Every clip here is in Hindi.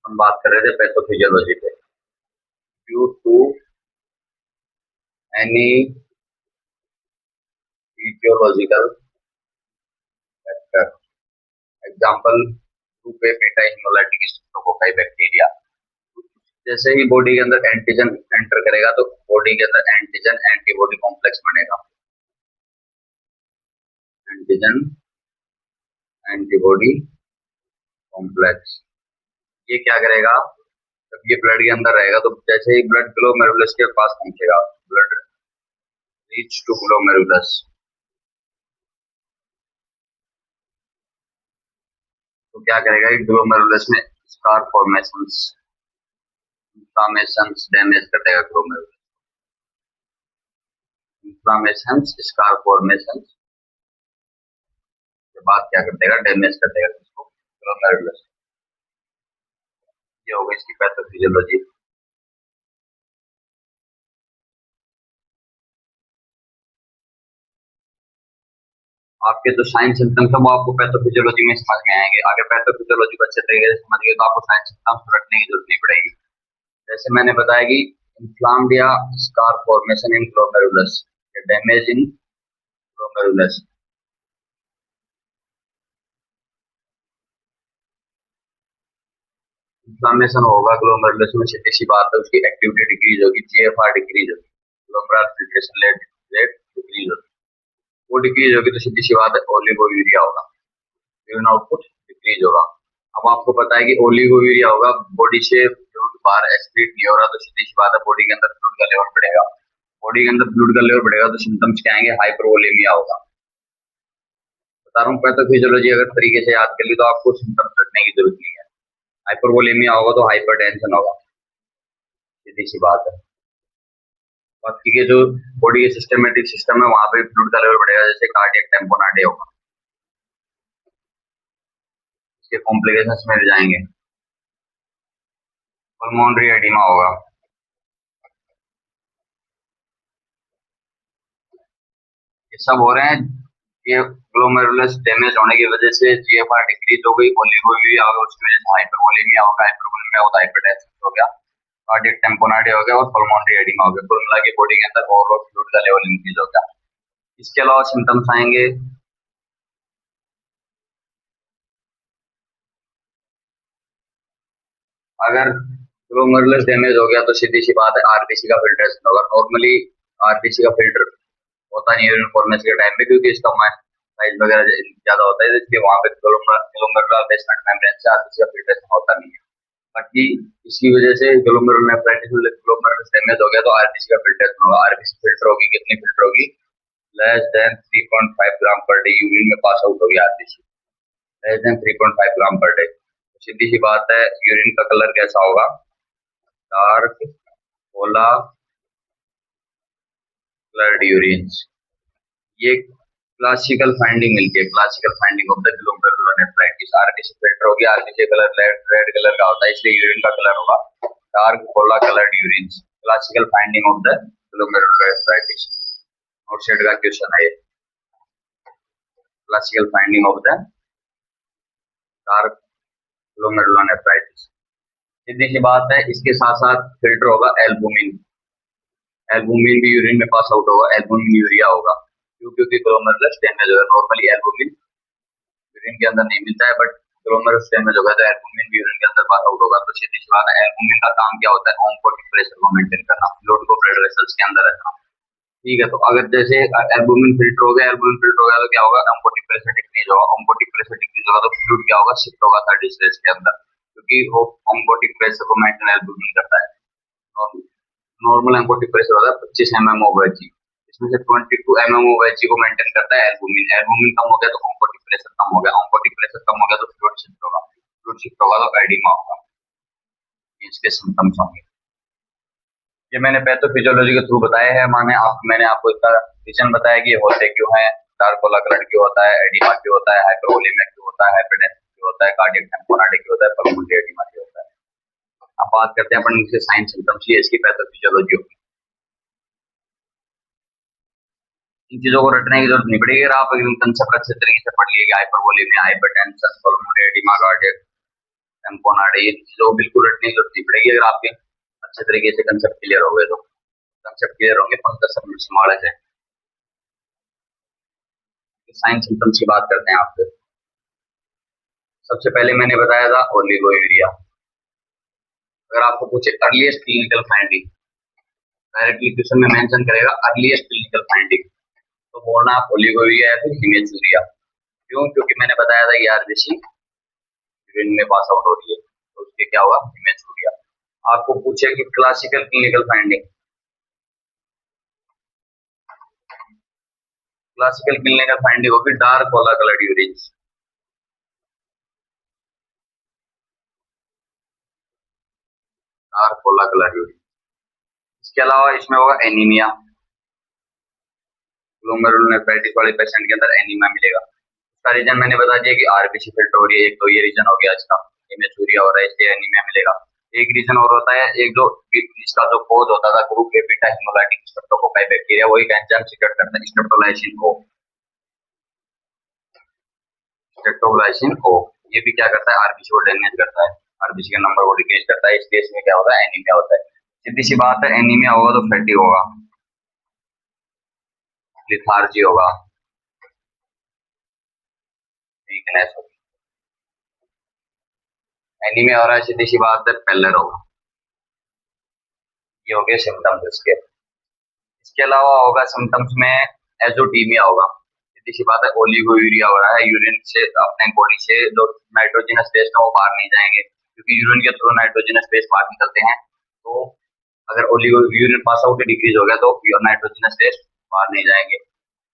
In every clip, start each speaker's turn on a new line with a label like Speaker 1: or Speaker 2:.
Speaker 1: हम बात कर रहे थे पैथोफिजियोलॉजी पे। Due to any etiological factor, example टू पे बीटा हिमोलाइटिक स्ट्रेप्टोकोकाई बैक्टीरिया। जैसे ही बॉडी के अंदर एंटीजन एंटर करेगा तो बॉडी के अंदर एंटीजन एंटीबॉडी कॉम्प्लेक्स बनेगा। एंटीजन एंटीबॉडी कॉम्प्लेक्स ये क्या करेगा, जब ये ब्लड के अंदर रहेगा तो जैसे ही ब्लड ग्लोमेरुलस के पास पहुंचेगा, ब्लड रीच टू ग्लोमेरुलस, तो क्या करेगा कि ग्लोमेरुलस में स्कार फॉर्मेशंस, इंफ्लामेशंस डैमेज कर देगा ग्लोमेरुलस। इंफ्लामेशंस, स्कार फॉर्मेशंस के बाद क्या कर देगा, डैमेज कर देगा इसको ग्लोमेरुलस। ये हो गई इसकी पैथोफिजियोलॉजी। आपके जो साइन सिम्टम्स है वो आपको पैथोफिजियोलॉजी में समझ में आएंगे। आगे पैथोफिजियोलॉजी को अच्छे तरीके से समझ गए तो आपको साइन सिम्टम्स रटने की जरूरत नहीं पड़ेगी। जैसे मैंने बताया कि इन्फ्लाम्ड या scar formation in glomerulus, damage in glomerulus. Inflammation होगा ग्लोमेरुलस में, सीधी सी बात है उसकी एक्टिविटी डिक्रीज होगी, जीएफआर डिक्रीज होगी, ग्लोमेरुलर फिल्ट्रेशन रेट डिक्रीज होगी। वो डिक्रीज होगी तो सीधी सी बात है ओलिगोयूरिया होगा, यूरिन आउटपुट डिक्रीज होगा। अब आपको पता है कि ओलिगोयूरिया होगा, बॉडी से फ्लूइड बाहर एक्सक्रीट नहीं हो रहा, तो सीधी सी बात है बॉडी के अंदर फ्लूइड का लेवल बढ़ेगा। बॉडी के अंदर फ्लूइड का लेवल बढ़ेगा तो सिम्टम्स क्या आएंगे, हाइपरवोलेमिया होगा। बता रहा हूँ पैथोफिजियोलॉजी अगर तरीके से याद कर ली तो आपको सिम्टम्स रखने की जरूरत नहीं है। हाइपरवोलेमिया होगा तो हाइपरटेंशन होगा, सीधी सी बात है। बाकी के जो बॉडी के सिस्टमेटिक सिस्टम है वहां पे फ्लूइड का लेवल बढ़ेगा, जैसे कार्डियक टेम्पोनार्डे होगा, इसके कॉम्प्लिकेशंस में जाएंगे। पल्मोनरी एडिमा होगा, ये सब हो रहे हैं ये ग्लोमेरुलस डैमेज होने की वजह से। जीएफआर डिक्रीज हो गई, ओलिगोयूरिया हो गया, उसकी वजह से हाइपरवोलेमिया होगा, हाइपरवोलेमिया होता है हाइपरटेंशन हो गया, कार्डियक टेम्पोनार्डे हो गया और पल्मोनरी एडिमा हो गया। कुल मिला के बॉडी के अंदर ओवरऑल फ्लूइड का लेवल इंक्रीज हो गया। इसके अलावा सिम्टम्स आएंगे अगर ग्लोमेरुलस डैमेज हो गया तो सीधी सी बात है आरबीसी का फिल्ट्रेशन होगा। नॉर्मली आरबीसी का फिल्टर होता नहीं यूरिन फॉर्मेशन के टाइम पे, क्योंकि इसका साइज वगैरह ज्यादा होता है, इसलिए वहां पे ग्लोमेरुलर बेसमेंट मेम्ब्रेन से आरबीसी का फिल्ट्रेशन होता नहीं है। बाकी इसकी वजह से ग्लोमेरुलनेफ्राइटिस, ग्लोमेरुलस डैमेज हो गया तो आरबीसी का फिल्ट्रेशन होगा। आरबीसी फिल्टर होगी, कितनी फिल्टर होगी, लेस देन 3.5 ग्राम पर डे यूरिन में पास आउट होगी आरबीसी, लेस देन 3.5 ग्राम पर डे। सीधी सी बात है यूरिन का कलर कैसा होगा, डार्क कोला कलर्ड यूरिन। ये क्लासिकल फाइंडिंग मिलती है, classical finding of the glomerulonephritis. RBC filter होगी, आरबीसी कलर रेड कलर का होता है, इसलिए यूरिन का कलर होगा dark cola coloured urine. Classical finding of the glomerulonephritis, नोटसेट का क्वेश्चन है ये। Classical finding of the dark glomerulonephritis. सीधी सी बात है इसके साथ साथ फिल्टर होगा एल्बुमिन। एल्बुमिन भी यूरिन में पास आउट होगा, एल्बुमिन यूरिया होगा, क्योंकि ग्लोमेरुलस डैमेज होगा। नॉर्मली एल्बुमिन यूरिन के अंदर नहीं मिलता है, बट ग्लोमेरुलस डैमेज होगा तो एल्बुमिन भी यूरिन के अंदर पास आउट होगा। तो सीधी सी बात है एल्बुमिन का काम क्या होता है, ऑन्कोटिक प्रेशर को मेंटेन करना, फ्लूइड को ब्लड वेसल्स के अंदर रखना। ठीक है, तो अगर जैसे एल्बुमिन फिल्टर हो गया, एल्बुमिन फिल्टर हो गया तो क्या होगा, ऑन्कोटिक प्रेशर डिक्रीज होगा। ऑन्कोटिक प्रेशर डिक्रीज होगा तो फ्लूइड क्या होगा, शिफ्ट होगा थर्ड स्टेज के अंदर, क्योंकि वो ऑन्कोटिक प्रेशर को मेंटेन एल्बुमिन करता है। नॉर्मल ऑन्कोटिक प्रेशर होता है 25 mm of Hg, इसमें से 22 mm of Hg को मेंटेन करता है एल्बुमिन। एल्बुमिन कम हो गया तो ऑन्कोटिक प्रेशर कम हो गया, ऑन्कोटिक प्रेशर कम हो गया तो फ्लूइड शिफ्ट होगा, फ्लूइड शिफ्ट होगा तो एडिमा होगा। इसके सिम्टम्स होंगे। ये मैंने पैथोफिजियोलॉजी के थ्रू बताया है, मैंने आपको इसका रीजन बताया कि ये होते क्यों है, डार्क कोला कलर क्यों होता है, एडिमा क्यों होता है, हाइपरवोलेमिया क्यों होता है, हाइपरटेंशन क्यों होता है, कार्डियक टेम्पोनार्डे क्यों होता है, पल्मोनरी एडिमा क्यों होता है। अब बात करते हैं अपन इनके साइन सिम्टम्स की, इसकी पैथोफिजियोलॉजी होगी। इन चीजों को रटने की जरूरत नहीं पड़ेगी अगर आप एकदम कंसेप्ट अच्छे तरीके से पढ़ लिए, hypervolemia, hypertension, pulmonary oedema, cardiac tamponade, ये चीजों बिल्कुल रटने की जरूरत नहीं पड़ेगी अगर आपके अच्छे तरीके से कंसेप्ट क्लियर हो गए तो। कंसेप्ट क्लियर होंगे पंकज स्मॉल है। साइन सिम्टम्स की बात करते हैं आपसे। सबसे पहले मैंने बताया था ओलिगोयूरिया। अगर आपको पूछे earliest clinical finding, directly question में मेंशन करेगा अर्लीस्ट क्लिनिकल फाइंडिंग, तो बोलना आप ओलिगोयूरिया या फिर हिमेचूरिया। क्यों? क्योंकि मैंने बताया था कि आरबीसी यूरिन में पास आउट हो रही है, तो उसके क्या होगा? हिमेचूरिया। आपको पूछे कि classical clinical finding, classical clinical finding होगी dark cola coloured urine, dark cola coloured urine. इसके अलावा इसमें होगा एनीमिया, ग्लोमेरुलोनेफ्राइटिस वाले पेशेंट के अंदर एनीमिया मिलेगा। उसका रीजन मैंने बता दिया कि आरबीसी फिल्टर हो रही है, एक तो ये रीजन हो गया इसका, हिमेचूरिया हो रहा है इसलिए एनीमिया मिलेगा। एक रीजन और होता है, एक जो इसका जो कोज होता था group A beta haemolytic streptococci bacteria, वही एंजाइम सीक्रेट करता है स्ट्रेप्टोलाइसिन ओ, स्ट्रेप्टोलाइसिन ओ। ये भी क्या करता है? आरबीसी को डैमेज करता है, आरबीसी के नंबर को डिक्रीज करता है, इस केस में क्या होता है? एनीमिया होता है। सीधी सी बात है, एनीमिया होगा तो फैटी होगा, लिथार्जी होगा, वीकनेस होगी। एनीमिया हो रहा है, सीधी सी बात है पेलर होगा। ये हो गए सिम्टम्स इसके। इसके अलावा होगा सिम्टम्स में एजोटीमिया होगा, सीधी सी बात है ओलिगोयूरिया हो रहा है, यूरिन से अपने बॉडी से जो नाइट्रोजनस वेस्ट है वो बाहर नहीं जाएंगे, क्योंकि यूरिन के थ्रू नाइट्रोजनस वेस्ट बाहर निकलते हैं। तो अगर oligo urine pass out decrease हो गया तो नाइट्रोजनस वेस्ट बाहर नहीं जाएंगे,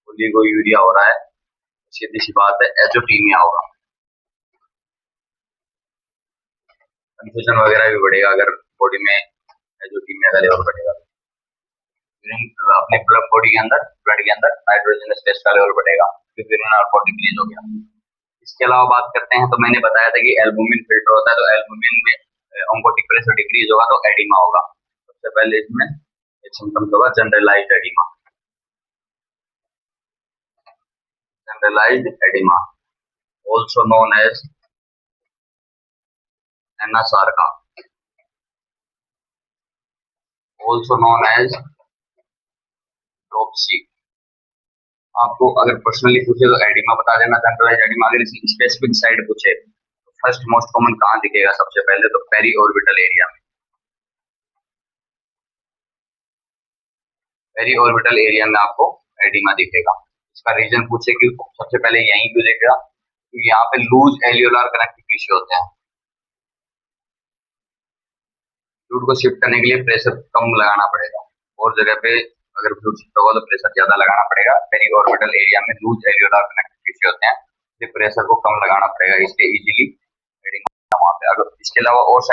Speaker 1: ओलिगोयूरिया हो रहा है, सीधी सी बात है एजोटीमिया होगा। कंफ्यूजन वगैरह भी बढ़ेगा अगर बॉडी में एजोटीमिया का लेवल बढ़ेगा, अपने बॉडी के अंदर, ब्लड के अंदर नाइट्रोजन स्पेस का लेवल बढ़ेगा क्योंकि यूरिन आउटपुट डिक्रीज हो गया। इसके अलावा बात करते हैं तो मैंने बताया था कि एल्बुमिन फिल्टर होता है, तो एल्बुमिन में ऑन्कोटिक प्रेशर डिक्रीज होगा तो एडिमा होगा। सबसे पहले इसमें एक सिम्टम्स होगा generalised oedema, generalised oedema also known as anasarca, also known as dropsy. आपको अगर पर्सनली पूछे तो एडिमा बता देना, जनरलाइज्ड एडिमा। अगर इसी स्पेसिफिक साइड पूछे तो फर्स्ट मोस्ट कॉमन कहाँ दिखेगा? सबसे पहले तो पेरी ऑर्बिटल एरिया में, पेरी ऑर्बिटल एरिया में आपको एडिमा दिखेगा। इसका रीजन पूछे कि सबसे पहले यहीं क्यों दिखेगा? क्योंकि यहाँ पे लूज एल्यूलर कनेक्टिव टिश्यू होते हैं, फ्लूइड को शिफ्ट करने के लिए प्रेशर कम लगाना पड़ेगा, और जगह पे अगर फ्लूइड शिफ्ट होगा तो प्रेशर ज्यादा लगाना पड़ेगा। पेरी ऑर्बिटल एरिया में लूज एल्यूलर कनेक्टिव टिश्यू होते हैं, इसलिए प्रेशर को कम लगाना पड़ेगा, इसलिए इजीली एडिमा वहाँ पे। अगर इसके अलावा और